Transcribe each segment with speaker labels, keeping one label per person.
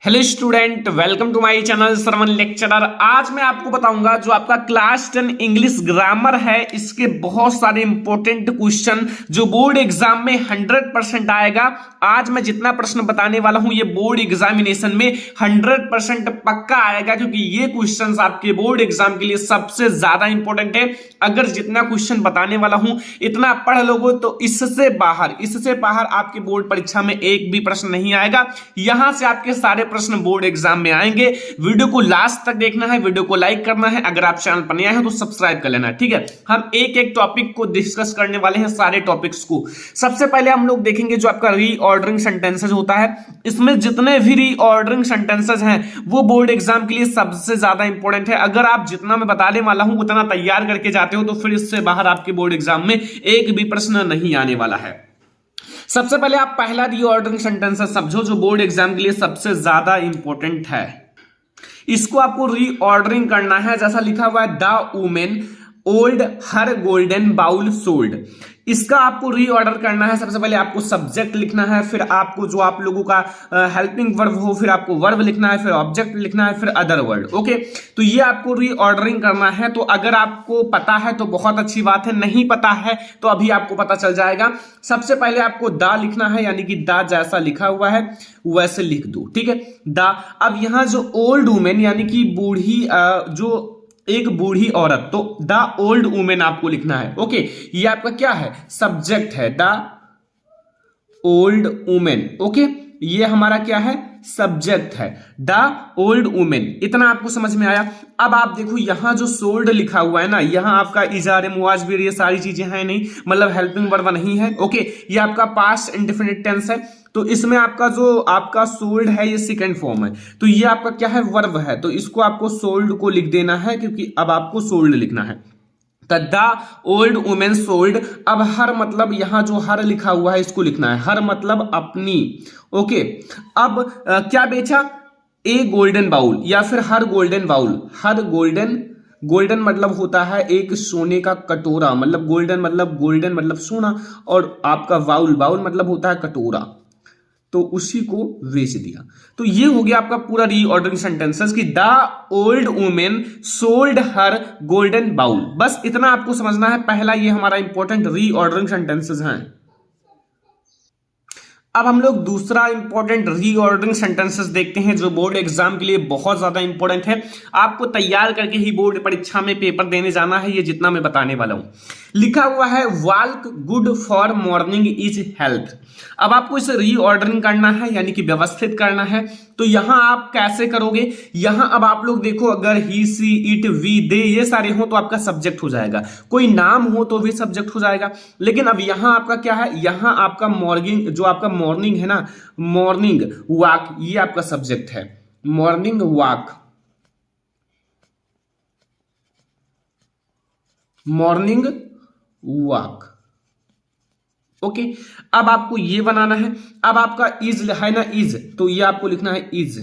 Speaker 1: Hello student, welcome to my channel Sarvan lecturer. आज मैं आपको बताऊंगा जो आपका क्लास 10 इंग्लिश ग्रामर है, इसके बहुत सारे इंपॉर्टेंट क्वेश्चन जो बोर्ड एग्जाम में 100% आएगा। आज मैं जितना प्रश्न बताने वाला हूं ये बोर्ड एग्जामिनेशन में 100% पक्का आएगा, क्योंकि ये क्वेश्चंस आपके बोर्ड एग्जाम के लिए सबसे ज्यादा इंपॉर्टेंट है। अगर जितना क्वेश्चन बताने वाला हूं इतना पढ़ लोगे तो इससे बाहर आपके बोर्ड परीक्षा में एक भी प्रश्न नहीं आएगा। यहां से आपके सारे प्रश्न बोर्ड एग्जाम में आएंगे। वीडियो को लास्ट तक देखना है, वीडियो को लाइक करना है, अगर आप चैनल पर नए हैं तो सब्सक्राइब कर लेना है, ठीक है। हम एक एक टॉपिक को डिस्कस करने वाले हैं, सारे टॉपिक्स को। सबसे पहले हम लोग देखेंगे जो आपका रीऑर्डरिंग सेंटेंसेस होता है। इसमें जितने भी रीऑर्डरिंग सेंटेंसेस हैं वो बोर्ड एग्जाम के लिए सबसे ज्यादा इंपॉर्टेंट है। अगर आप जितना मैं बताने वाला हूं उतना तैयार करके जाते हो तो फिर इससे बाहर आपके बोर्ड एग्जाम में एक भी प्रश्न नहीं आने वाला है। सबसे पहले आप पहला रीऑर्डरिंग सेंटेंस समझो जो बोर्ड एग्जाम के लिए सबसे ज्यादा इंपॉर्टेंट है। इसको आपको रीऑर्डरिंग करना है। जैसा लिखा हुआ है, the women old her golden bowl sold. इसका आपको रीऑर्डर करना है। सबसे पहले आपको सब्जेक्ट लिखना है, फिर आपको जो आप लोगों का हेल्पिंग वर्ब हो, फिर आपको वर्ब लिखना है, फिर ऑब्जेक्ट लिखना है, फिर अदर वर्ड। ओके, तो ये आपको रीऑर्डरिंग करना है। तो अगर आपको पता है तो बहुत अच्छी बात है, नहीं पता है तो अभी आपको पता चल जाएगा। सबसे पहले आपको द लिखना है, यानी कि द जैसा लिखा हुआ है वैसे लिख दो, ठीक है। द। अब यहां जो ओल्ड वुमेन यानी कि बूढ़ी, जो एक बूढ़ी औरत, तो द ओल्ड वुमेन आपको लिखना है। ओके, ये आपका क्या है, सब्जेक्ट है, द ओल्ड वुमेन। ओके, ये हमारा क्या है, सब्जेक्ट है, द ओल्ड वुमेन। इतना आपको समझ में आया। अब आप देखो यहां जो सोल्ड लिखा हुआ है ना, यहां आपका इजार मुआजबिर ये सारी चीजें हैं नहीं, मतलब हेल्पिंग वर्ब नहीं है। ओके, ये आपका पास्ट इंडेफिनिट टेंस है, तो इसमें आपका जो आपका सोल्ड है ये सेकंड फॉर्म है, तो ये आपका क्या है, वर्ब है। तो इसको आपको सोल्ड को लिख देना है, क्योंकि अब आपको सोल्ड लिखना है। The old women sold. अब हर मतलब यहां जो हर लिखा हुआ है इसको लिखना है, हर मतलब अपनी। ओके, अब क्या बेचा, ए गोल्डन बाउल या फिर हर गोल्डन बाउल। हर गोल्डन मतलब होता है एक सोने का कटोरा, मतलब गोल्डन मतलब सोना, और आपका बाउल मतलब होता है कटोरा, तो उसी को बेच दिया। तो ये हो गया आपका पूरा रीऑर्डरिंग सेंटेंसेस कि the old women sold her golden bowl. बस इतना आपको समझना है। पहला ये हमारा इंपॉर्टेंट रीऑर्डरिंग सेंटेंसेस हैं। अब हम लोग दूसरा इंपॉर्टेंट रीऑर्डरिंग सेंटेंसेस देखते हैं जो बोर्ड एग्जाम के लिए बहुत ज्यादा इंपॉर्टेंट है। आपको तैयार करके ही बोर्ड परीक्षा में पेपर देने जाना है, ये जितना मैं बताने वाला हूं। लिखा हुआ है, walk good for morning is health. अब आपको इसे रीऑर्डरिंग करना है, यानी कि व्यवस्थित करना है। तो यहां आप कैसे करोगे, यहां अब आप लोग देखो, अगर ही सी इट वी दे ये सारे हो तो आपका सब्जेक्ट हो जाएगा, कोई नाम हो तो भी सब्जेक्ट हो जाएगा। लेकिन अब यहां आपका क्या है, यहां आपका मॉर्निंग, जो आपका मॉर्निंग है ना, मॉर्निंग वॉक, ये आपका सब्जेक्ट है, morning walk, morning walk. Okay, अब आपको ये बनाना है। अब आपका इज है ना, इज, तो ये आपको लिखना है इज।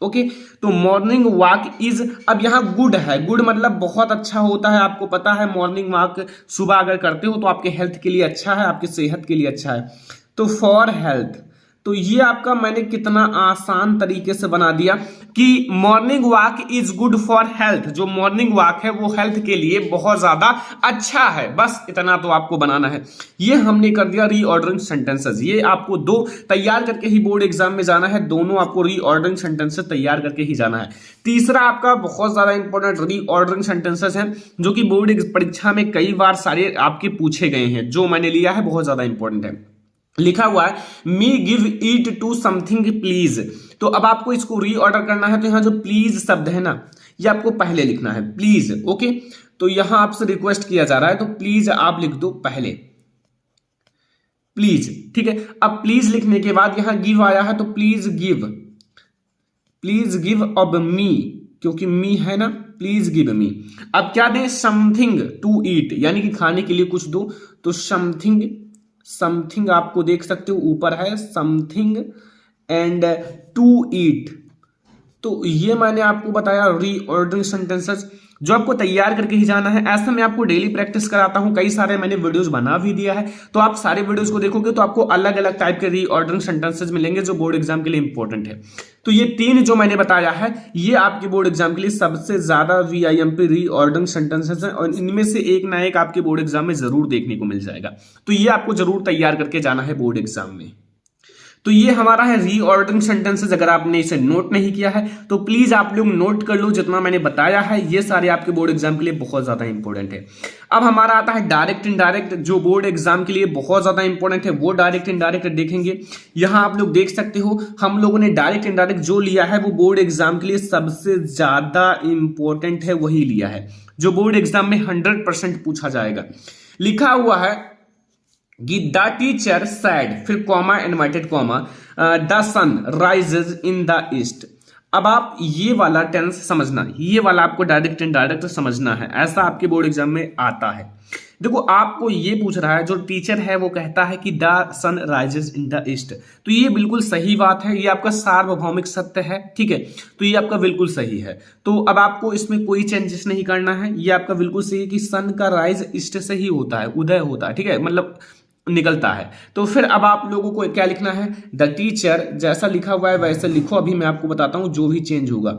Speaker 1: ओके, तो मॉर्निंग वॉक इज। अब यहां गुड है, गुड मतलब बहुत अच्छा होता है। आपको पता है मॉर्निंग वॉक सुबह अगर करते हो तो आपके हेल्थ के लिए अच्छा है, आपकी सेहत के लिए अच्छा है। तो फॉर हेल्थ, तो ये आपका मैंने कितना आसान तरीके से बना दिया कि morning walk is good for health. जो मॉर्निंग वॉक है वो हेल्थ के लिए बहुत ज्यादा अच्छा है। बस इतना तो आपको बनाना है। ये हमने कर दिया रीऑर्डरिंग सेंटेंसेस। ये आपको दो तैयार करके ही बोर्ड एग्जाम में जाना है, दोनों आपको रीऑर्डरिंग सेंटेंसेस तैयार करके ही जाना है। तीसरा आपका बहुत ज्यादा इंपॉर्टेंट रीऑर्डरिंग सेंटेंसेस है, जो कि बोर्ड परीक्षा में कई बार सारे आपके पूछे गए हैं, जो मैंने लिया है बहुत ज्यादा इंपॉर्टेंट है। लिखा हुआ है, me give it to something please. तो अब आपको इसको रीऑर्डर करना है, तो यहां जो प्लीज शब्द है ना, ये आपको पहले लिखना है, प्लीज। ओके, तो यहां आपसे रिक्वेस्ट किया जा रहा है, तो प्लीज आप लिख दो पहले, प्लीज, ठीक है। अब प्लीज लिखने के बाद यहां गिव आया है, तो प्लीज गिव अब मी, क्योंकि मी है ना, प्लीज गिव मी। अब क्या दें, समथिंग टू ईट, यानी कि खाने के लिए कुछ दो, तो समथिंग आपको देख सकते हो ऊपर है, समथिंग एंड टू ईट। तो ये मैंने आपको बताया रीऑर्डरिंग सेंटेंसेस। जो आपको तैयार करके ही जाना है। ऐसा मैं आपको डेली प्रैक्टिस कराता हूं, कई सारे मैंने वीडियोस बना भी दिया है, तो आप सारे वीडियोस को देखोगे तो आपको अलग अलग टाइप के रीऑर्डरिंग सेंटेंसेस मिलेंगे जो बोर्ड एग्जाम के लिए इंपॉर्टेंट है। तो ये 3 जो मैंने बताया है ये आपके बोर्ड एग्जाम के लिए सबसे ज्यादा वीआईएमपी रीऑर्डरिंग सेंटेंसेस हैं और इनमें से एक ना एक आपके बोर्ड एग्जाम में जरूर देखने को मिल जाएगा। तो ये आपको जरूर तैयार करके जाना है बोर्ड एग्जाम में। तो ये हमारा है रीऑर्डरिंग सेंटेंसेस। अगर आपने इसे नोट नहीं किया है तो प्लीज आप लोग नोट कर लो, जितना मैंने बताया है ये सारे आपके बोर्ड एग्जाम के लिए बहुत ज्यादा इंपॉर्टेंट है। अब हमारा आता है डायरेक्ट इनडायरेक्ट, जो बोर्ड एग्जाम के लिए बहुत ज्यादा इंपॉर्टेंट है। वो डायरेक्ट इनडायरेक्ट देखेंगे। यहां आप लोग देख सकते हो हम लोगों ने डायरेक्ट इनडायरेक्ट जो लिया है वो बोर्ड एग्जाम के लिए सबसे ज्यादा इंपॉर्टेंट है, वही लिया है जो बोर्ड एग्जाम में 100% पूछा जाएगा। लिखा हुआ है कि द टीचर सैड, फिर comma inverted comma, the sun rises in the east. अब आप ये वाला टेंस समझना, ये वाला आपको डायरेक्ट इनडायरेक्ट समझना है, ऐसा आपके बोर्ड एग्जाम में आता है। देखो आपको ये पूछ रहा है, जो टीचर है वो कहता है कि the sun rises in the east, तो ये बिल्कुल सही बात है, ये आपका सार्वभौमिक सत्य है, ठीक है। तो ये आपका बिल्कुल सही है। तो अब आपको इसमें कोई चेंजेस नहीं करना है, ये आपका बिल्कुल सही है कि सन का राइज ईस्ट से ही होता है, उदय होता है, ठीक है, मतलब निकलता है। तो फिर अब आप लोगों को क्या लिखना है, द टीचर, जैसा लिखा हुआ है वैसे लिखो। अभी मैं आपको बताता हूं जो भी चेंज होगा।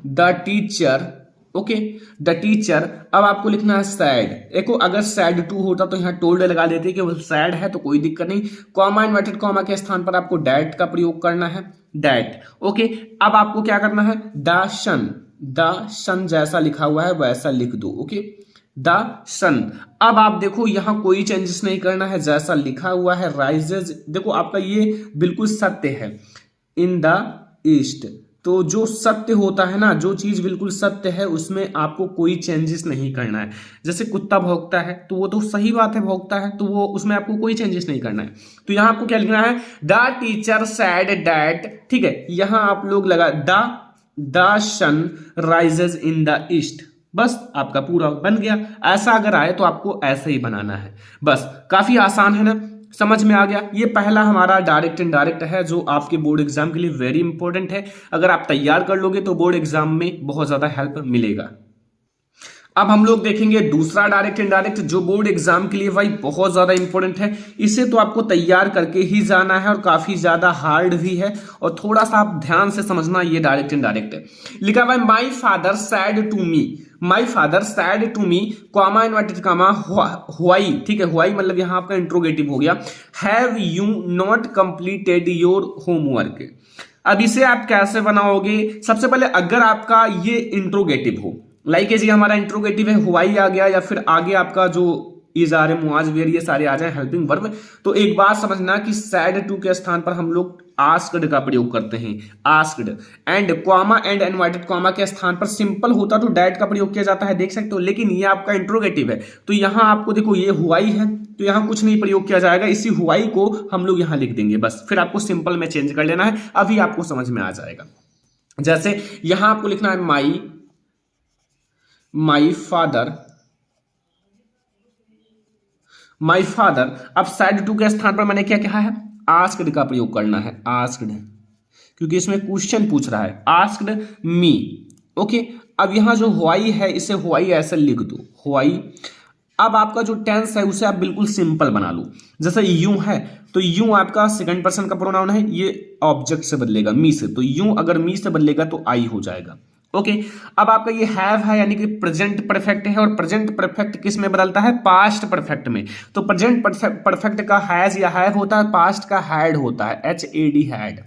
Speaker 1: The teacher, okay, the teacher. अब आपको लिखना है सैड। देखो अगर सैड टू होता तो यहां टोल्ड लगा देते कि वो सैड है, तो कोई दिक्कत नहीं। कॉमा इनवर्टेड कॉमा के स्थान पर आपको डैट का प्रयोग करना है, डैट, ओके। अब आपको क्या करना है, द सन जैसा लिखा हुआ है वैसा लिख दो, ओके, द सन। अब आप देखो यहां कोई चेंजेस नहीं करना है, जैसा लिखा हुआ है राइजेज, देखो आपका ये बिल्कुल सत्य है, इन द ईस्ट। तो जो सत्य होता है ना, जो चीज बिल्कुल सत्य है उसमें आपको कोई चेंजेस नहीं करना है। जैसे कुत्ता भौंकता है तो वो तो सही बात है, भौंकता है, तो वो उसमें आपको कोई चेंजेस नहीं करना है। तो यहां आपको क्या लिखना है, द टीचर सैड डैट, ठीक है। यहां आप लोग लगा the sun rises in the east, बस आपका पूरा बन गया। ऐसा अगर आए तो आपको ऐसे ही बनाना है, बस। काफी आसान है ना, समझ में आ गया। ये पहला हमारा डायरेक्ट इनडायरेक्ट है जो आपके बोर्ड एग्जाम के लिए वेरी इंपॉर्टेंट है। अगर आप तैयार कर लोगे तो बोर्ड एग्जाम में बहुत ज्यादा हेल्प मिलेगा। अब हम लोग देखेंगे दूसरा डायरेक्ट इनडायरेक्ट, जो बोर्ड एग्जाम के लिए भाई बहुत ज्यादा इंपॉर्टेंट है। इसे तो आपको तैयार करके ही जाना है और काफी ज्यादा हार्ड भी है, और थोड़ा सा आप ध्यान से समझना। ये डायरेक्ट इनडायरेक्ट है। लिखा हुआ है my father said to me, my father said to me, comma inverted comma, why, ठीक है, व्हाई मतलब यहां आपका इंट्रोगेटिव हो गया, have you not completed your homework. अब इसे आप कैसे बनाओगे, सबसे पहले अगर आपका ये इंट्रोगेटिव हो, लाइक जी हमारा इंट्रोगेटिव है, व्हाई आ गया, या फिर आगे आपका जो इज आ रहे मुआज वेयर ये सारे आ जाए हेल्पिंग वर्ब, तो एक बात समझना कि सैड टू के स्थान पर हम लोग आस्क्ड का प्रयोग करते हैं, asked. And comma and inverted comma के स्थान पर सिंपल होता तो डैट का प्रयोग किया जाता है, देख सकते हो, लेकिन ये आपका इंट्रोगेटिव है तो यहां आपको देखो ये हुआई है तो यहां कुछ नहीं प्रयोग किया जाएगा, इसी हुआई को हम लोग यहां लिख देंगे बस। फिर आपको सिंपल में चेंज कर लेना है, अभी आपको समझ में आ जाएगा। जैसे यहां आपको लिखना है माई फादर। अब सैड टू के स्थान पर मैंने क्या कहा है, आस्क्ड का प्रयोग करना है, आस्क्ड, क्योंकि इसमें क्वेश्चन पूछ रहा है, आस्क्ड मी, ओके। अब यहां जो व्हाई है इसे व्हाई ऐसे लिख दो, व्हाई। अब आपका जो टेंस है उसे आप बिल्कुल सिंपल बना लो। जैसे यू है तो यू आपका सेकंड पर्सन का प्रोनाउन है, ये ऑब्जेक्ट से बदलेगा मी से, तो यू अगर मी से बदलेगा तो आई हो जाएगा, ओके। अब आपका ये हैव है यानी कि प्रेजेंट परफेक्ट है, और प्रेजेंट परफेक्ट किस में बदलता है, पास्ट परफेक्ट में। तो प्रेजेंट परफेक्ट का हैज या हैव होता है, पास्ट का हैड होता है, HAD हैड,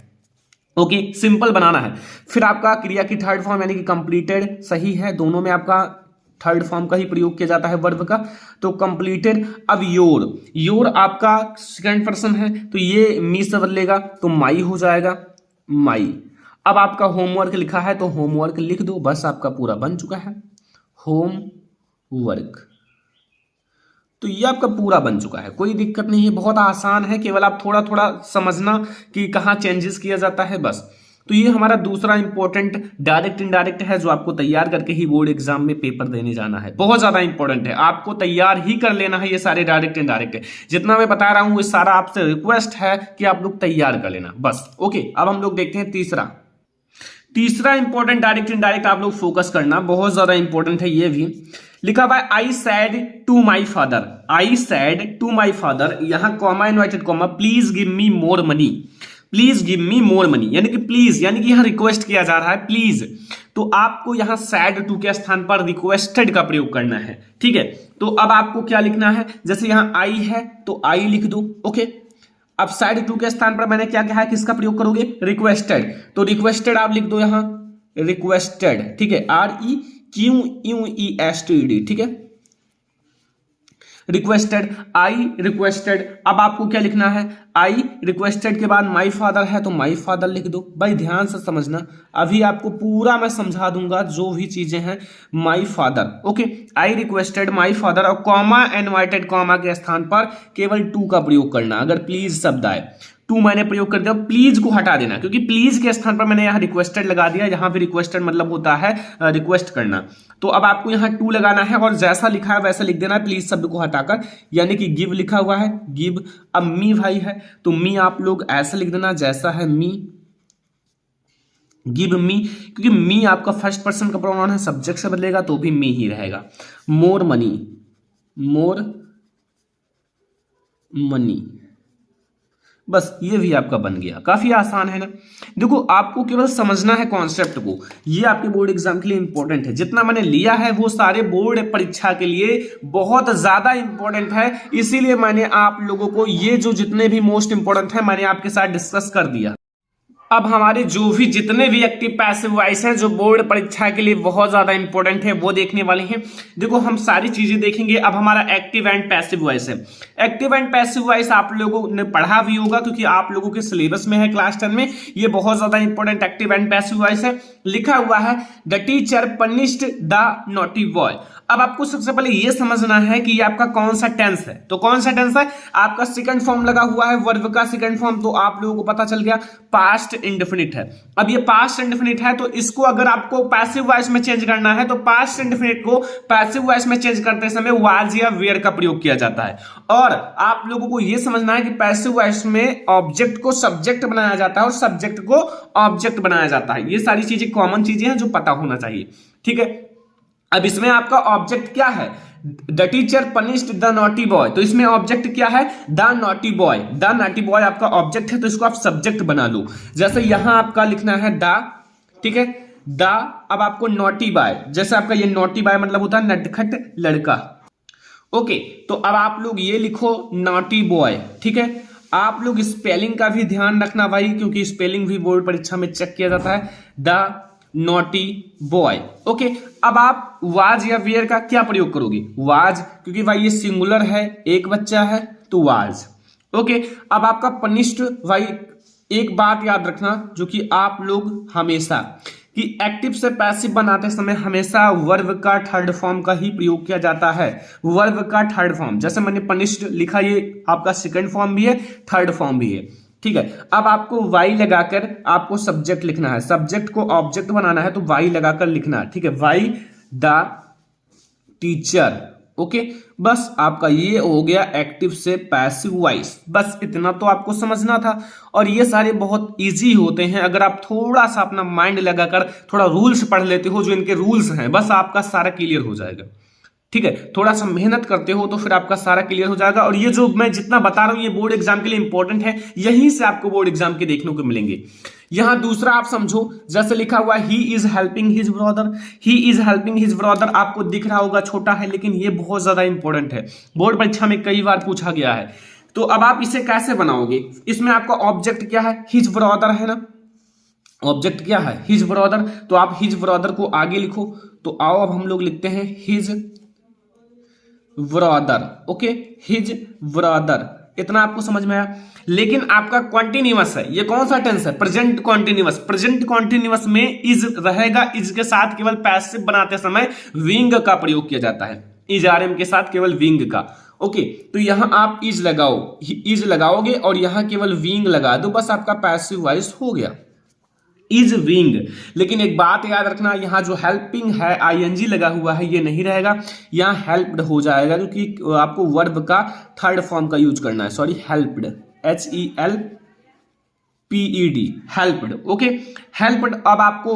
Speaker 1: ओके। सिंपल बनाना है। फिर आपका क्रिया की थर्ड फॉर्म यानी कि कंप्लीटेड सही है, दोनों में आपका थर्ड फॉर्म का ही प्रयोग किया जाता है वर्ब का, तो कंप्लीटेड। अब योर आपका सेकंड पर्सन है तो ये मी से बदलेगा तो माई हो जाएगा, माई। अब आपका होमवर्क लिखा है तो होमवर्क लिख दो, बस आपका पूरा बन चुका है, होमवर्क। तो ये आपका पूरा बन चुका है, कोई दिक्कत नहीं है, बहुत आसान है, केवल आप थोड़ा थोड़ा समझना कि कहाँ चेंजेस किया जाता है, बस। तो ये हमारा दूसरा इंपॉर्टेंट डायरेक्ट इनडायरेक्ट है जो आपको तैयार करके ही बोर्ड एग्जाम में पेपर देने जाना है, बहुत ज्यादा इंपॉर्टेंट है, आपको तैयार ही कर लेना है। ये सारे डायरेक्ट इनडायरेक्ट है, जितना मैं बता रहा हूं ये सारा आपसे रिक्वेस्ट है कि आप लोग तैयार कर लेना बस, ओके। अब हम लोग देखते हैं तीसरा इंपॉर्टेंट डायरेक्ट इनडायरेक्ट आप लोग फोकस करना, बहुत ज्यादा इंपॉर्टेंट है ये भी। लिखा हुआ है I said to my father, I said to my father, यहां comma inverted comma, please give me more money, please give me more money, यानी कि प्लीज, यानी कि यहां रिक्वेस्ट किया जा रहा है प्लीज, तो आपको यहां सैड टू के स्थान पर रिक्वेस्टेड का प्रयोग करना है। ठीक है, तो अब आपको क्या लिखना है, जैसे यहां आई है तो आई लिख दो। ओके, अब सैड टू के स्थान पर मैंने क्या कहा है, किसका प्रयोग करोगे, रिक्वेस्टेड, तो रिक्वेस्टेड आप लिख दो यहां रिक्वेस्टेड। ठीक है, REQUESTED, ठीक है, रिक्वेस्टेड, आई रिक्वेस्टेड। अब आपको क्या लिखना है, आई रिक्वेस्टेड के बाद माई फादर है तो माई फादर लिख दो। भाई ध्यान से समझना, अभी आपको पूरा मैं समझा दूंगा जो भी चीजें हैं। My father, okay, I requested my father, और कॉमा इनवर्टेड कॉमा के स्थान पर केवल टू का प्रयोग करना। अगर प्लीज शब्द आए, टू मैंने प्रयोग कर दिया, प्लीज को हटा देना, क्योंकि प्लीज के स्थान पर मैंने यहां रिक्वेस्टेड लगा दिया। यहां पे रिक्वेस्टेड मतलब होता है रिक्वेस्ट करना, तो अब आपको यहां टू लगाना है और जैसा लिखा है वैसा लिख देना है, प्लीज शब्द को हटाकर, यानी कि गिव लिखा हुआ है गिव। अब मी भाई है तो मी आप लोग ऐसा लिख देना जैसा है मी, गिव मी, क्योंकि मी आपका फर्स्ट पर्सन का प्रोनाउन है, सब्जेक्ट से बदलेगा तो भी मी ही रहेगा। मोर मनी, मोर मनी, बस ये भी आपका बन गया। काफी आसान है ना। देखो आपको केवल समझना है कॉन्सेप्ट को, ये आपके बोर्ड एग्जाम के लिए इंपॉर्टेंट है। जितना मैंने लिया है वो सारे बोर्ड परीक्षा के लिए बहुत ज्यादा इंपॉर्टेंट है, इसीलिए मैंने आप लोगों को ये जो जितने भी मोस्ट इंपॉर्टेंट है मैंने आपके साथ डिस्कस कर दिया। अब हमारे जो भी जितने भी एक्टिव पैसिव वॉइस हैं जो बोर्ड परीक्षा के लिए बहुत ज्यादा इंपॉर्टेंट है वो देखने वाले हैं। देखो हम सारी चीजें देखेंगे। अब हमारा एक्टिव एंड पैसिव वॉइस है। एक्टिव एंड पैसिव वॉइस आप लोगों ने पढ़ा भी होगा क्योंकि आप लोगों के सिलेबस में है क्लास 10 में। ये बहुत ज्यादा important active and passive voice है। लिखा हुआ है the teacher punished the naughty boy. अब आपको सबसे पहले ये समझना है कि ये आपका कौन सा टेंस है। तो कौन सा टेंस है, आपका सेकंड फॉर्म लगा हुआ है वर्ब का सेकंड फॉर्म, तो आप लोगों को पता चल गया पास्ट इंडेफिनिट है। अब ये पास्ट इंडेफिनिट है तो इसको अगर आपको पैसिव वॉइस में चेंज करना है तो पास्ट इंडेफिनिट को पैसिव वॉइस में चेंज करते समय वाज या वेयर का प्रयोग किया जाता है। और आप लोगों को यह समझना है कि पैसिव वॉइस में ऑब्जेक्ट को सब्जेक्ट बनाया जाता है और सब्जेक्ट को ऑब्जेक्ट बनाया जाता है। ये सारी चीजें कॉमन चीजें हैं जो पता होना चाहिए। ठीक है, अब इसमें आपका ऑब्जेक्ट क्या है, the teacher punished the naughty boy, तो इसमें ऑब्जेक्ट क्या है, the naughty boy. The naughty boy आपका ऑब्जेक्ट है तो इसको आप सब्जेक्ट बना लो। जैसे यहां आपका लिखना है द, ठीक है, द। अब आपको नॉटी बॉय, जैसे आपका ये नॉटी बॉय मतलब होता है नटखट लड़का। ओके, तो अब आप लोग ये लिखो नॉटी बॉय। ठीक है, आप लोग स्पेलिंग का भी ध्यान रखना भाई, क्योंकि स्पेलिंग भी बोर्ड परीक्षा में चेक किया जाता है। The naughty boy. ओके, अब आप वाज या वेयर का क्या प्रयोग करोगे, वाज, क्योंकि भाई ये सिंगुलर है, एक बच्चा है तो वाज। ओके, अब आपका पनिश्ड, भाई एक बात याद रखना जो कि आप लोग हमेशा कि एक्टिव से पैसिव बनाते समय हमेशा वर्ब का थर्ड फॉर्म का ही प्रयोग किया जाता है। वर्ब का थर्ड फॉर्म, जैसे मैंने पनिश्ड लिखा, ये आपका सेकंड फॉर्म भी है, थर्ड फॉर्म भी है। ठीक है, अब आपको वाई लगाकर आपको सब्जेक्ट लिखना है, सब्जेक्ट को ऑब्जेक्ट बनाना है तो वाई लगाकर लिखना है। ठीक है, वाई द टीचर। ओके, बस आपका ये हो गया एक्टिव से पैसिव वॉइस। बस इतना तो आपको समझना था और ये सारे बहुत इजी होते हैं अगर आप थोड़ा सा अपना माइंड लगाकर थोड़ा रूल्स पढ़ लेते हो, जो इनके रूल्स हैं, बस आपका सारा क्लियर हो जाएगा। ठीक है, थोड़ा सा मेहनत करते हो तो फिर आपका सारा क्लियर हो जाएगा। और ये जो मैं जितना बता रहा हूं ये बोर्ड एग्जाम के लिए इंपॉर्टेंट है, यहीं से आपको बोर्ड एग्जाम के देखने को मिलेंगे। यहां दूसरा आप समझो, जैसे लिखा हुआ he is helping his brother, he is helping his brother, आपको दिख रहा होगा छोटा है लेकिन ये बहुत ज्यादा इंपॉर्टेंट है, बोर्ड परीक्षा में कई बार पूछा गया है। तो अब आप इसे कैसे बनाओगे, इसमें आपका ऑब्जेक्ट क्या है, हिज ब्रदर है ना, ऑब्जेक्ट क्या है, हिज ब्रदर, तो आप हिज ब्रदर को आगे लिखो। तो आओ अब हम लोग लिखते हैं his brother. Okay, his brother, इतना आपको समझ में आया। लेकिन आपका कॉन्टिन्यूअस है, ये कौन सा टेंस है, प्रेजेंट कॉन्टिन्यूअस। प्रेजेंट कॉन्टिन्यूअस में इज रहेगा, इज के साथ केवल पैसिव बनाते समय विंग का प्रयोग किया जाता है, इज आरएम के साथ केवल विंग का। ओके, तो यहां आप इज लगाओ, इज लगाओगे और यहां केवल विंग लगा दो, बस आपका पैसिव वॉइस हो गया, इज विंग। लेकिन एक बात याद रखना, यहां जो हेल्पिंग है आईएनजी लगा हुआ है ये नहीं रहेगा, यहां हेल्प्ड हो जाएगा, क्योंकि आपको वर्ब का थर्ड फॉर्म का यूज करना है। Sorry, helped, HELPED, PED, helped. Okay, helped. अब आपको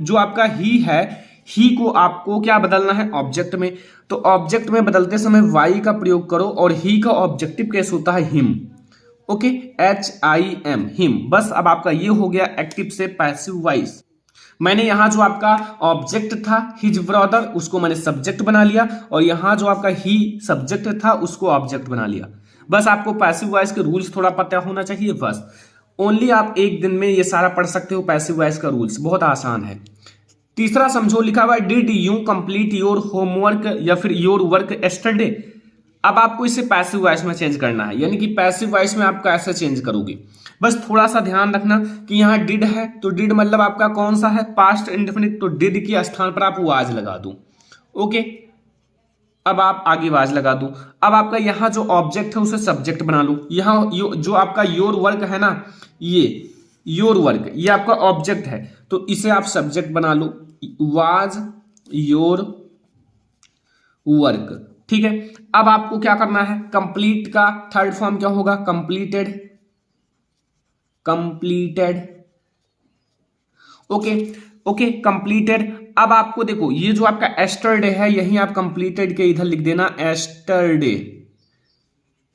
Speaker 1: जो आपका ही है, ही को आपको क्या बदलना है ऑब्जेक्ट में, तो ऑब्जेक्ट में बदलते समय वाई का प्रयोग करो और ही का ऑब्जेक्टिव केस होता है हिम। Okay, HIM, him. बस अब आपका ये हो गया एक्टिव से पैसिव वॉइस। मैंने यहां जो आपका ऑब्जेक्ट था हिज ब्रदर, उसको मैंने सब्जेक्ट बना लिया, और यहां जो आपका ही सब्जेक्ट था उसको ऑब्जेक्ट बना लिया। बस आपको पैसिव वॉइस के रूल्स थोड़ा पता होना चाहिए बस। ओनली आप एक दिन में ये सारा पढ़ सकते हो पैसिव वॉइस का रूल्स, बहुत आसान है। तीसरा समझो, लिखा हुआ है did you complete your homework या फिर योर वर्क एस्टरडे। अब आपको इसे पैसिव वॉइस में चेंज करना है, यानी कि पैसिव वॉइस में आप कैसे चेंज करोगे, बस थोड़ा सा ध्यान रखना कि यहाँ डिड है तो डिड मतलब आपका कौन सा है, पास्ट इंडेफिनिट, तो डिड के स्थान पर आप वाज लगा दो। ओके, अब आप आगे वाज लगा दो। अब आपका यहाँ जो ऑब्जेक्ट है उसे सब्जेक्ट बना लो। यहाँ जो आपका योर वर्क है ना, ये योर वर्क ये आपका ऑब्जेक्ट है, तो इसे आप सब्जेक्ट बना लो, वाज योर वर्क। ठीक है, अब आपको क्या करना है, कंप्लीट का थर्ड फॉर्म क्या होगा, completed, completed. Okay okay, completed. अब आपको देखो ये जो आपका एस्टरडे है, यहीं आप कंप्लीटेड के इधर लिख देना एस्टरडे,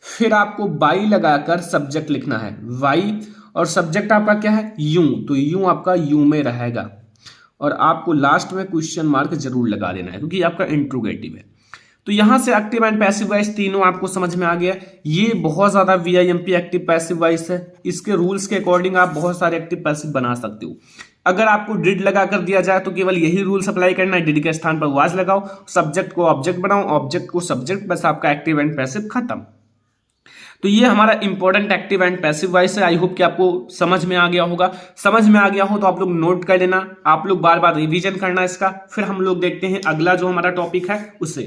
Speaker 1: फिर आपको बाई लगाकर सब्जेक्ट लिखना है, वाई, और सब्जेक्ट आपका क्या है यू, तो यू आपका यू में रहेगा, और आपको लास्ट में क्वेश्चन मार्क जरूर लगा देना है क्योंकि आपका इंट्रोगेटिव है। तो यहां से एक्टिव एंड पैसिव वॉइस तीनों आपको समझ में आ गया। ये बहुत ज्यादा VIMP एक्टिव पैसिव वॉइस है, इसके रूल्स के अकॉर्डिंग आप बहुत सारे एक्टिव पैसिव बना सकते हो। अगर आपको डिड लगा कर दिया जाए तो केवल यही रूल्स अप्लाई करना है, डिड के स्थान पर वाज लगाओ, सब्जेक्ट को ऑब्जेक्ट बनाओ, ऑब्जेक्ट को सब्जेक्ट, बस आपका एक्टिव एंड पैसिव खत्म। तो ये हमारा important active and passive voice है। आई होप कि आपको समझ में आ गया होगा। समझ में आ गया हो तो आप लोग नोट कर लेना, आप लोग बार बार रिवीजन करना इसका। फिर हम लोग देखते हैं अगला जो हमारा टॉपिक है उसे।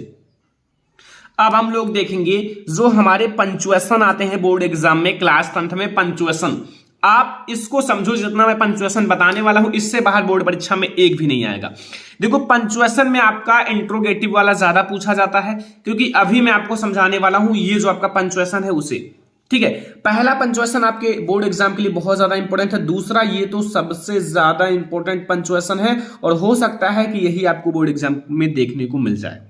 Speaker 1: अब हम लोग देखेंगे जो हमारे पंक्चुएशन आते हैं बोर्ड एग्जाम में, क्लास 10th में पंक्चुएशन। आप इसको समझो, जितना मैं पंक्चुएशन बताने वाला हूं इससे बाहर बोर्ड परीक्षा में एक भी नहीं आएगा। देखो पंक्चुएशन में आपका इंट्रोगेटिव वाला ज्यादा पूछा जाता है, क्योंकि अभी मैं आपको समझाने वाला हूं ये जो आपका पंक्चुएशन है उसे। ठीक है, पहला पंक्चुएशन आपके बोर्ड एग्जाम के लिए बहुत ज्यादा इंपॉर्टेंट है, दूसरा ये तो सबसे ज्यादा इंपॉर्टेंट पंक्चुएशन है, और हो सकता है कि यही आपको बोर्ड एग्जाम में देखने को मिल जाए।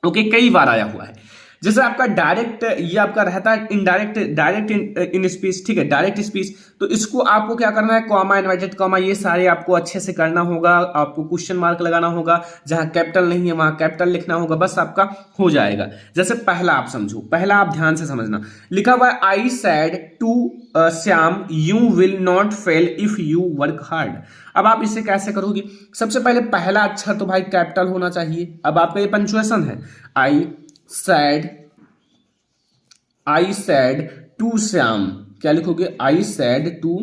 Speaker 1: ओके, कई बार आया हुआ है। जैसे आपका डायरेक्ट, ये आपका रहता है इनडायरेक्ट, डायरेक्ट इन स्पीच। ठीक है, डायरेक्ट स्पीच, तो इसको आपको क्या करना है, कॉमा, इन्वर्टेड कॉमा, ये सारे आपको अच्छे से करना होगा। आपको क्वेश्चन मार्क लगाना होगा, जहां कैपिटल नहीं है वहां कैपिटल लिखना होगा, बस आपका हो जाएगा। जैसे पहला आप समझो, पहला आप ध्यान से समझना, लिखा हुआ है I said to Shyam you will not fail if you work hard. अब आप इसे कैसे करोगे, सबसे पहले पहला अक्षर तो भाई कैपिटल होना चाहिए। अब आपका ये पंक्चुएशन है, आई सैड टू श्याम, क्या लिखोगे, I said to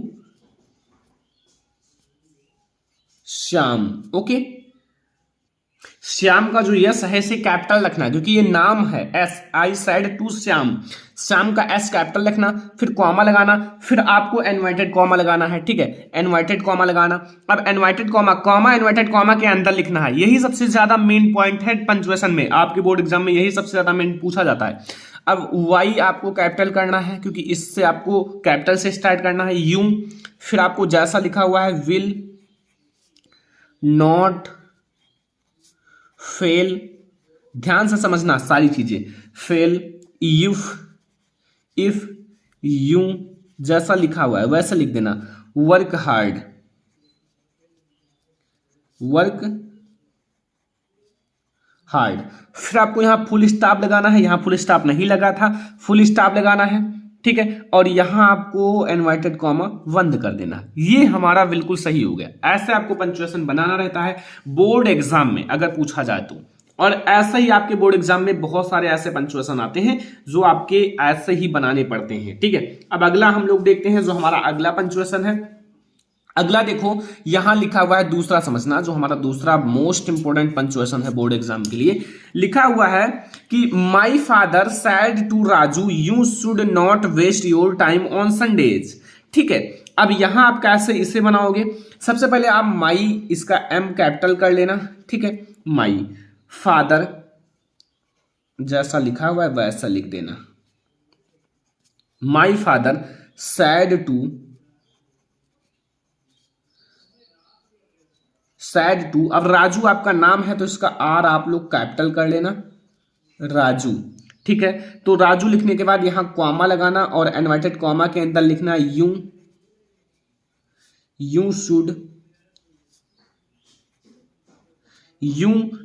Speaker 1: Shyam. Okay, Shyam का जो यस है इसे कैपिटल रखना है क्योंकि ये नाम है S, I said to Shyam, Shyam का एस कैपिटल रखना, फिर कॉमा लगाना, फिर आपको इनवर्टेड कॉमा लगाना है। ठीक है, इनवर्टेड कॉमा लगाना। अब inverted comma, comma inverted comma के अंदर लिखना है, यही सबसे ज्यादा मेन पॉइंट है पंक्चुएशन में, आपके बोर्ड एग्जाम में यही सबसे ज्यादा मेन पूछा जाता है। अब वाई आपको कैपिटल करना है क्योंकि इससे आपको कैपिटल से स्टार्ट करना है, यू, फिर आपको जैसा लिखा हुआ है विल नॉट फेल, ध्यान से समझना सारी चीजें, फेल इफ यू, जैसा लिखा हुआ है वैसा लिख देना, वर्क हार्ड, वर्क हार्ड। फिर आपको यहां फुल स्टॉप लगाना है, यहां फुल स्टॉप नहीं लगा था, फुल स्टॉप लगाना है। ठीक है, और यहां आपको इनवर्टेड कॉमा बंद कर देना। ये हमारा बिल्कुल सही हो गया। ऐसे आपको पंक्चुएशन बनाना रहता है बोर्ड एग्जाम में अगर पूछा जाए तो, और ऐसा ही आपके बोर्ड एग्जाम में बहुत सारे ऐसे पंक्चुएशन आते हैं जो आपके ऐसे ही बनाने पड़ते हैं। ठीक है, अब अगला हम लोग देखते हैं जो हमारा अगला पंक्चुएशन है। अगला देखो यहां लिखा हुआ है, दूसरा समझना, जो हमारा दूसरा मोस्ट इंपोर्टेंट पंक्चुएशन है बोर्ड एग्जाम के लिए, लिखा हुआ है कि my father said to Raju you should not waste your time on Sundays. ठीक है, अब यहां आप कैसे इसे बनाओगे, सबसे पहले आप माई, इसका एम कैपिटल कर लेना। ठीक है, माई फादर जैसा लिखा हुआ है वैसा लिख देना, my father said to said to. अब राजू आपका नाम है तो इसका आर आप लोग कैपिटल कर लेना, राजू। ठीक है, तो राजू लिखने के बाद यहां कॉमा लगाना और इनवर्टेड कॉमा के अंदर लिखना यू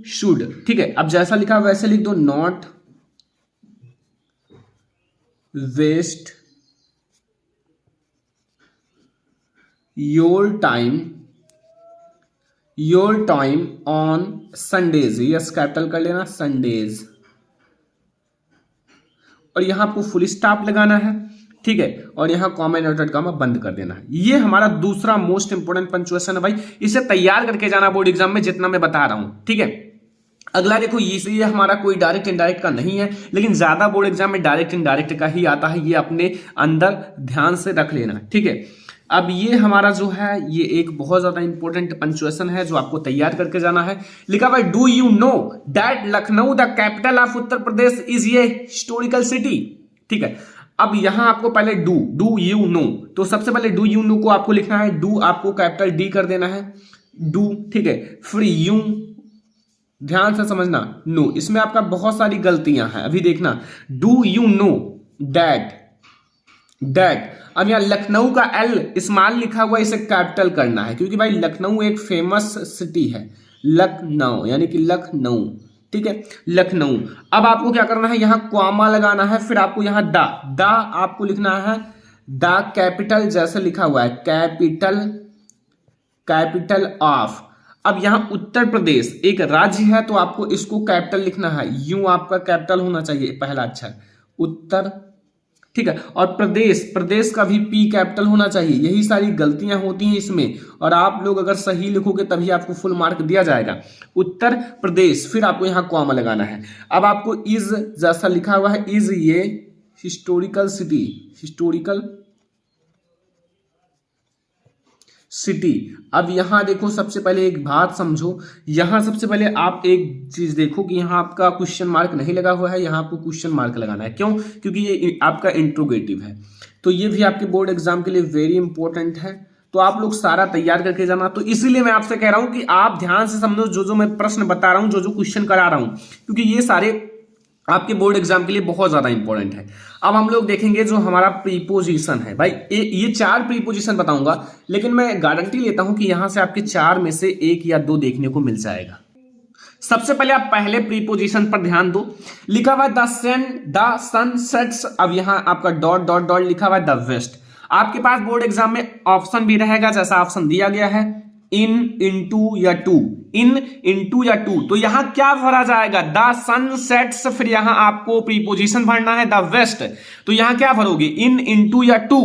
Speaker 1: शुड। ठीक है, अब जैसा लिखा वैसे लिख दो, not waste your time on Sundays. S capital कर लेना, संडेज। और यहां आपको फुल स्टॉप लगाना है। ठीक है, और यहां कॉमा इनवर्टेड कॉमा बंद कर देना है। ये हमारा दूसरा मोस्ट इंपोर्टेंट पंक्चुएशन है भाई, इसे तैयार करके जाना बोर्ड एग्जाम में जितना मैं बता रहा हूं। ठीक है, अगला देखो, ये हमारा कोई डायरेक्ट इनडायरेक्ट का नहीं है, लेकिन ज्यादा बोर्ड एग्जाम में डायरेक्ट इनडायरेक्ट का ही आता है, ये अपने अंदर ध्यान से रख लेना। ठीक है, अब ये हमारा जो है ये एक बहुत ज्यादा इंपॉर्टेंट पंक्चुएशन है जो आपको तैयार करके जाना है। लिखा भाई, do you know that Lucknow the capital of Uttar Pradesh is a historical city. ठीक है, अब यहां आपको पहले डू यू नो, तो सबसे पहले डू यू नो को आपको लिखना है, डू आपको कैपिटल डी कर देना है, डू। ठीक है, फिर यू, ध्यान से समझना, नो, इसमें आपका बहुत सारी गलतियां हैं, अभी देखना। डू यू नो दैट, अब यहां लखनऊ का एल स्मॉल लिखा हुआ, इसे कैपिटल करना है क्योंकि भाई लखनऊ एक फेमस सिटी है, लखनऊ यानी कि लखनऊ। ठीक है, लखनऊ। अब आपको क्या करना है, यहां कॉमा लगाना है, फिर आपको यहां द आपको लिखना है, द कैपिटल जैसे लिखा हुआ है, कैपिटल ऑफ। अब यहां उत्तर प्रदेश एक राज्य है तो आपको इसको कैपिटल लिखना है, यू आपका कैपिटल होना चाहिए पहला अक्षर, उत्तर। ठीक है, और प्रदेश का भी पी कैपिटल होना चाहिए। यही सारी गलतियां होती हैं इसमें, और आप लोग अगर सही लिखोगे तभी आपको फुल मार्क दिया जाएगा। उत्तर प्रदेश, फिर आपको यहां कॉमा लगाना है। अब आपको इज जैसा लिखा हुआ है, इज ये हिस्टोरिकल सिटी। अब यहां देखो, सबसे पहले एक बात समझो, यहां सबसे पहले आप एक चीज देखो कि यहां आपका क्वेश्चन मार्क नहीं लगा हुआ है, यहां आपको क्वेश्चन मार्क लगाना है। क्यों? क्योंकि ये आपका इंट्रोगेटिव है, तो ये भी आपके बोर्ड एग्जाम के लिए वेरी इंपॉर्टेंट है। तो आप लोग सारा तैयार करके जाना। तो इसीलिए मैं आपसे कह रहा हूं कि आप ध्यान से समझो जो मैं प्रश्न बता रहा हूं, जो क्वेश्चन करा रहा हूं, क्योंकि ये सारे आपके बोर्ड एग्जाम के लिए बहुत ज्यादा इंपॉर्टेंट है। अब हम लोग देखेंगे जो हमारा प्रीपोजिशन है भाई, ये 4 प्रीपोजिशन बताऊंगा, लेकिन मैं गारंटी लेता हूं कि यहां से आपके 4 में से 1 या 2 देखने को मिल जाएगा। सबसे पहले आप पहले प्रीपोजिशन पर ध्यान दो, लिखा हुआ है द सन सेट्स। अब यहां आपका डॉट डॉट डॉट लिखा हुआ है द वेस्ट। आपके पास बोर्ड एग्जाम में ऑप्शन भी रहेगा, जैसा ऑप्शन दिया गया है, इन इंटू या टू। तो यहां क्या भरा जाएगा, द सन सेट्स, फिर यहां आपको प्रीपोजिशन भरना है द वेस्ट। तो यहां क्या भरोगे, इन इंटू या टू।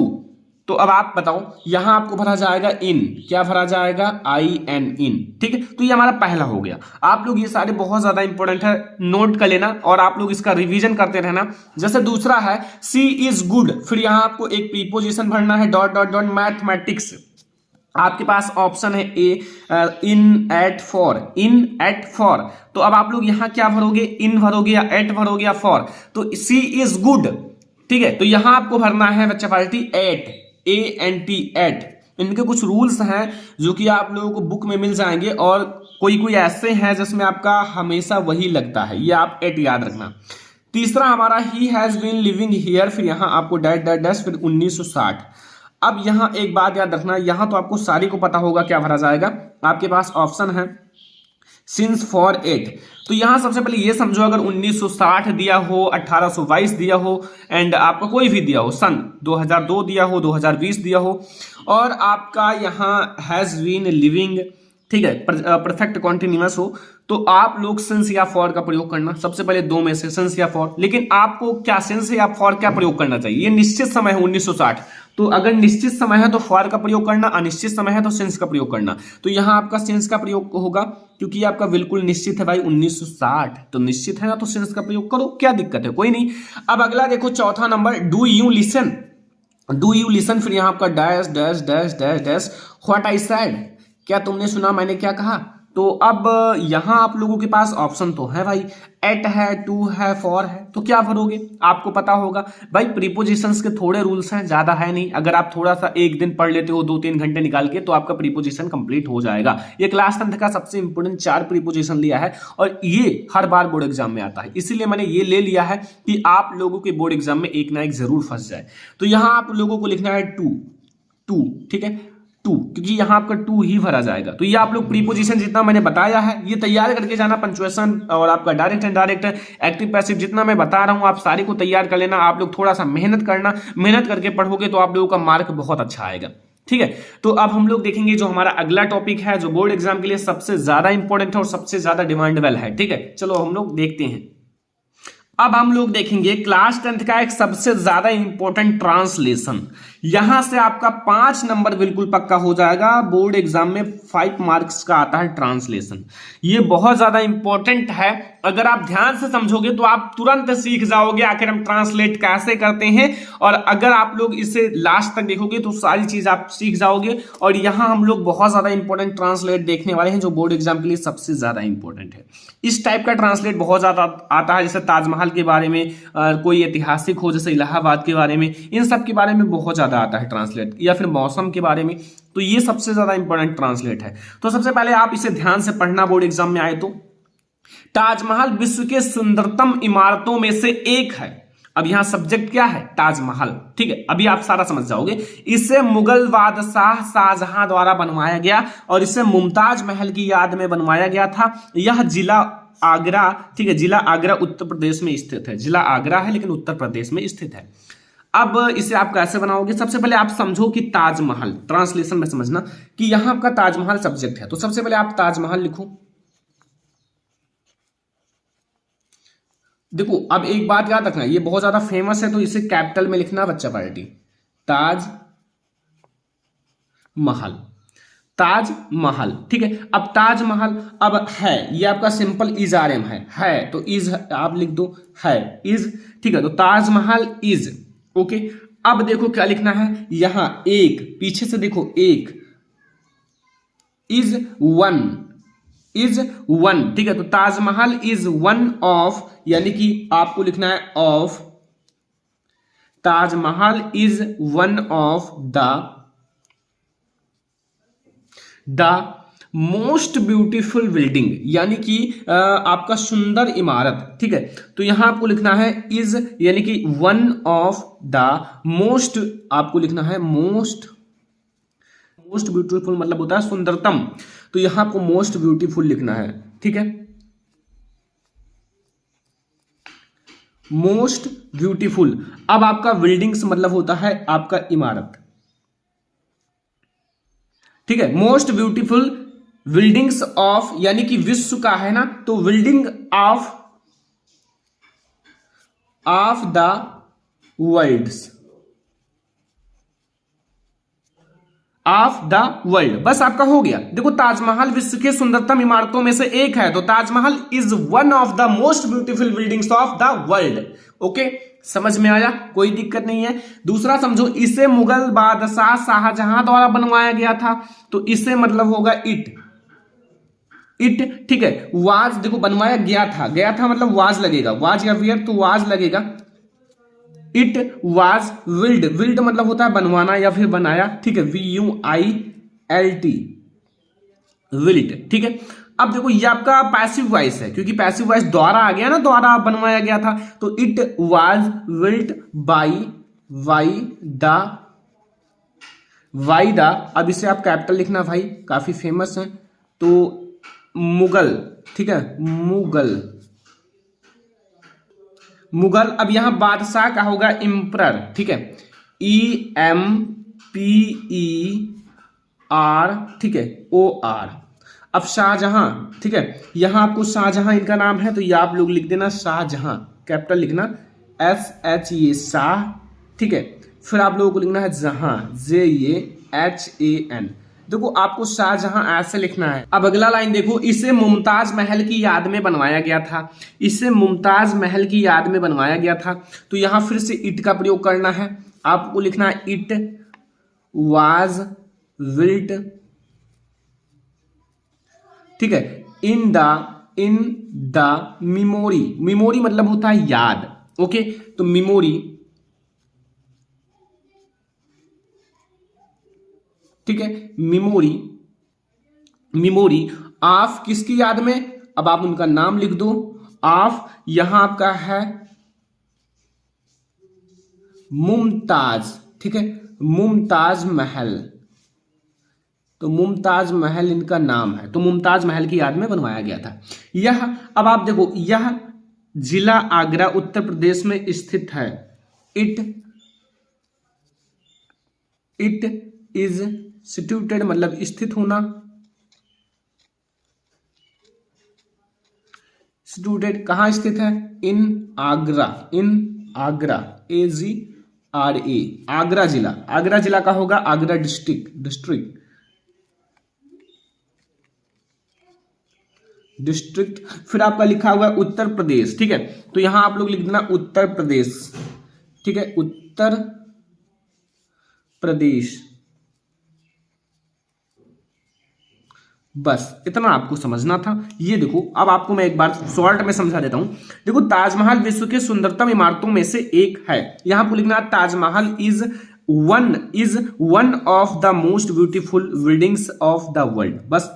Speaker 1: तो अब आप बताओ, यहां आपको भरा जाएगा इन, क्या भरा जाएगा, IN, इन। ठीक है, तो ये हमारा पहला हो गया। आप लोग ये सारे बहुत ज्यादा इंपॉर्टेंट है, नोट कर लेना और आप लोग इसका रिवीजन करते रहना। जैसे दूसरा है सी इज गुड, फिर यहां आपको एक प्रीपोजिशन भरना है, डॉट डॉट डॉट मैथमेटिक्स। आपके पास ऑप्शन है ए, इन एट फॉर। तो अब आप लोग यहां क्या भरोगे, इन भरोगे या एट भरोगे या फॉर। तो सी इज गुड। ठीक है, तो यहां आपको भरना है बच्चा पार्टी एट, ANT, एट। इनके कुछ रूल्स हैं जो कि आप लोगों को बुक में मिल जाएंगे, और कोई ऐसे हैं जिसमें आपका हमेशा वही लगता है, ये आप एट याद रखना। तीसरा हमारा ही हैज बीन लिविंग हियर, फिर यहां आपको डैश डैश डैश, फिर 1960। अब यहां एक बात याद रखना, यहां तो आपको सारी को पता होगा क्या भरा जाएगा। आपके पास ऑप्शन है सिंस फॉर 8। तो यहां सबसे पहले ये समझो, अगर 1960 दिया हो, 1822 दिया हो, एंड आपका कोई भी दिया हो, सन 2002 दिया हो, 2020 दिया हो, और आपका यहां हैज बीन लिविंग, ठीक है, परफेक्ट कॉन्टिन्यूअस हो, तो आप लोग सिंस या फॉर का प्रयोग करना। सबसे पहले 2 में से सिंस या फॉर। लेकिन आपको क्या सिंस या फॉर क्या प्रयोग करना चाहिए, ये निश्चित समय है 1960, तो अगर निश्चित समय है तो फॉर का प्रयोग करना, अनिश्चित समय है तो सिंस का प्रयोग करना। तो यहां आपका सिंस का प्रयोग होगा, क्योंकि आपका बिल्कुल निश्चित है भाई 1960, तो निश्चित है ना, तो सिंस का प्रयोग करो, क्या दिक्कत है, कोई नहीं। अब अगला देखो, चौथा नंबर, डू यू लिसन, फिर यहां आपका dash dash dash dash dash, what I said, क्या तुमने सुना मैंने क्या कहा। तो अब यहां आप लोगों के पास ऑप्शन तो है भाई, एट है, टू है, फॉर है, तो क्या भरोगे? आपको पता होगा भाई प्रीपोजिशंस के थोड़े रूल्स हैं, ज्यादा है नहीं। अगर आप थोड़ा सा एक दिन पढ़ लेते हो 2-3 घंटे निकाल के तो आपका प्रीपोजिशन कंप्लीट हो जाएगा। ये क्लास 10th का सबसे इंपोर्टेंट 4 प्रीपोजिशन लिया है और ये हर बार बोर्ड एग्जाम में आता है, इसीलिए मैंने ये ले लिया है कि आप लोगों के बोर्ड एग्जाम में एक ना एक जरूर फंस जाए। तो यहां आप लोगों को लिखना है टू, ठीक है, टू, क्योंकि यहां आपका टू ही भरा जाएगा। तो ये आप लोग प्रीपोजिशन जितना मैंने बताया है ये तैयार करके जाना, पंक्चुएशन और आपका डायरेक्ट इनडायरेक्ट, एक्टिव पैसिव जितना मैं बता रहा हूं आप सारे को तैयार कर लेना। आप लोग थोड़ा सा मेहनत करना, मेहनत करके पढ़ोगे तो आप लोगों का मार्क बहुत अच्छा आएगा, ठीक है। तो अब हम लोग देखेंगे जो हमारा अगला टॉपिक है जो बोर्ड एग्जाम के लिए सबसे ज्यादा इंपॉर्टेंट है और सबसे ज्यादा डिमांडेबल है, ठीक है। चलो हम लोग देखते हैं। अब हम लोग देखेंगे क्लास 10th का एक सबसे ज्यादा इंपॉर्टेंट ट्रांसलेशन। यहां से आपका 5 नंबर बिल्कुल पक्का हो जाएगा। बोर्ड एग्जाम में 5 मार्क्स का आता है ट्रांसलेशन। ये बहुत ज्यादा इंपॉर्टेंट है। अगर आप ध्यान से समझोगे तो आप तुरंत सीख जाओगे आखिर हम ट्रांसलेट कैसे करते हैं, और अगर आप लोग इसे लास्ट तक देखोगे तो सारी चीज आप सीख जाओगे। और यहां हम लोग बहुत ज्यादा इंपॉर्टेंट ट्रांसलेट देखने वाले हैं जो बोर्ड एग्जाम के लिए सबसे ज्यादा इंपॉर्टेंट है। इस टाइप का ट्रांसलेट बहुत ज्यादा आता है, जैसे ताजमहल के बारे में, कोई ऐतिहासिक हो जैसे इलाहाबाद के बारे में, इन सब के बारे में बहुत ज्यादा आता है ट्रांसलेट, या फिर मौसम के बारे में। तो ये सबसे ज्यादा इंपॉर्टेंट ट्रांसलेट है। तो सबसे पहले आप इसे ध्यान से पढ़ना बोर्ड एग्जाम में आए तो। ताजमहल विश्व के सुंदरतम इमारतों में से एक है। अब यहां सब्जेक्ट क्या है? ताजमहल, ठीक है। अभी आप सारा समझ जाओगे। इसे मुगल बादशाह शाहजहां द्वारा बनवाया गया और इसे मुमताज महल की याद में बनवाया गया था। यह जिला आगरा, ठीक है, जिला आगरा उत्तर प्रदेश में स्थित है। जिला आगरा है लेकिन उत्तर प्रदेश में स्थित है। अब इसे आप कैसे बनाओगे? सबसे पहले आप समझो कि ताजमहल, ट्रांसलेशन में समझना कि यहां आपका ताजमहल सब्जेक्ट है। तो सबसे पहले आप ताजमहल लिखो। देखो अब एक बात याद रखना, ये बहुत ज्यादा फेमस है तो इसे कैपिटल में लिखना बच्चा पार्टी। ताज महल, ताज महल, ठीक है। अब ताजमहल अब है, ये आपका सिंपल इज आर एम है तो इज आप लिख दो, है इज, ठीक है। तो ताजमहल इज, ओके। अब देखो क्या लिखना है, यहां एक, पीछे से देखो एक, इज वन, इज वन, ठीक है। तो ताजमहल इज वन ऑफ, यानी कि आपको लिखना है of, Taj Mahal is one of the most beautiful building, यानी कि आपका सुंदर इमारत, ठीक है। तो यहां आपको लिखना है इज, यानी कि वन ऑफ द मोस्ट, आपको लिखना है मोस्ट ब्यूटीफुल मतलब होता है सुंदरतम, तो यहां आपको मोस्ट ब्यूटीफुल लिखना है, ठीक है। Most beautiful. अब आपका बिल्डिंग्स मतलब होता है आपका इमारत, ठीक है। मोस्ट ब्यूटीफुल बिल्डिंग्स ऑफ, यानी कि विश्व का है ना, तो building of the worlds, of the world, बस आपका हो गया। देखो ताजमहल विश्व के सुंदरतम इमारतों में से एक है, तो Taj Mahal is one of the most beautiful buildings of the world, okay. समझ में आया? कोई दिक्कत नहीं है। दूसरा समझो, इसे मुगल बादशाह शाहजहां द्वारा बनवाया गया था, तो इसे मतलब होगा इट, ठीक है। वाज, देखो बनवाया गया था मतलब वाज लगेगा, वाज या वियर, तो वाज लगेगा। इट वाज विल्ड मतलब होता है बनवाना या फिर बनाया, ठीक है, VUILT, विल्ट, ठीक है। अब देखो ये आपका पैसिव वॉइस है, क्योंकि पैसिव वॉइस द्वारा आ गया ना, द्वारा बनवाया गया था, तो it was wilt by the, अब इसे आप कैपिटल लिखना भाई, काफी फेमस है, तो मुगल, ठीक है, मुगल। अब यहां बादशाह का होगा एम्परर, ठीक है, EMPER, ठीक है, OR। अब शाहजहां, ठीक है, यहां आपको शाहजहां इनका नाम है, तो ये आप लोग लिख देना शाहजहां, कैपिटल लिखना, SHA शाह, ठीक है। फिर आप लोगों को लिखना है जहां, JAHAN। देखो आपको शाहजहां ऐसे लिखना है। अब अगला लाइन देखो, इसे मुमताज महल की याद में बनवाया गया था, इसे मुमताज महल की याद में बनवाया गया था, तो यहां फिर से इट का प्रयोग करना है। आपको लिखना है इट वाज बिल्ट ठीक है, इन द मेमोरी, मेमोरी मतलब होता है याद, ओके, तो मेमोरी, ठीक है, मेमोरी, मेमोरी ऑफ किसकी याद में, अब आप उनका नाम लिख दो, ऑफ यहां आपका है मुमताज, ठीक है, मुमताज महल, तो मुमताज महल इनका नाम है, तो मुमताज महल की याद में बनवाया गया था यह। अब आप देखो, यह जिला आगरा उत्तर प्रदेश में स्थित है। इट इज सिचुएटेड मतलब स्थित होना, सिचुएटेड कहां स्थित है, इन आगरा, AGRA, आगरा जिला, आगरा जिला का होगा आगरा डिस्ट्रिक्ट, फिर आपका लिखा हुआ है उत्तर प्रदेश, ठीक है, तो यहां आप लोग लिख देना उत्तर प्रदेश, ठीक है, उत्तर प्रदेश, बस इतना आपको समझना था। ये देखो, अब आपको मैं एक बार शॉर्ट में समझा देता हूं। देखो, ताजमहल विश्व के सुंदरतम इमारतों में से एक है, यहां आपको लिखना Taj Mahal is one of the most beautiful buildings of the world, बस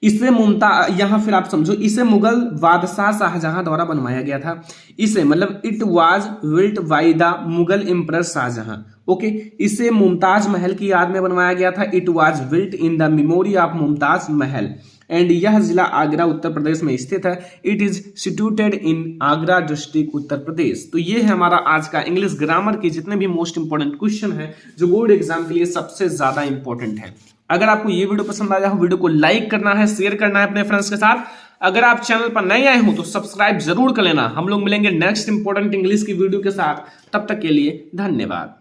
Speaker 1: इसे यहां फिर आप समझो, इसे मुगल बादशाह शाहजहां द्वारा बनवाया गया था, इसे मतलब it was built by the Mughal emperor Shah Jahan, okay, इसे मुमताज महल की याद में बनवाया गया था, it was built in the memory of Mumtaz Mahal, and यह जिला आगरा उत्तर प्रदेश में स्थित है, it is situated in Agra district Uttar Pradesh. तो ये है हमारा आज का इंग्लिश ग्रामर के जितने भी मोस्ट इंपोर्टेंट क्वेश्चन है जो बोर्ड एग्जाम के लिए सबसे ज्यादा इंपॉर्टेंट है। अगर आपको ये वीडियो पसंद आया हो, वीडियो को लाइक करना है, शेयर करना है अपने फ्रेंड्स के साथ। अगर आप चैनल पर नए आए हो तो सब्सक्राइब जरूर कर लेना। हम लोग मिलेंगे नेक्स्ट इंपॉर्टेंट इंग्लिश की वीडियो के साथ, तब तक के लिए धन्यवाद।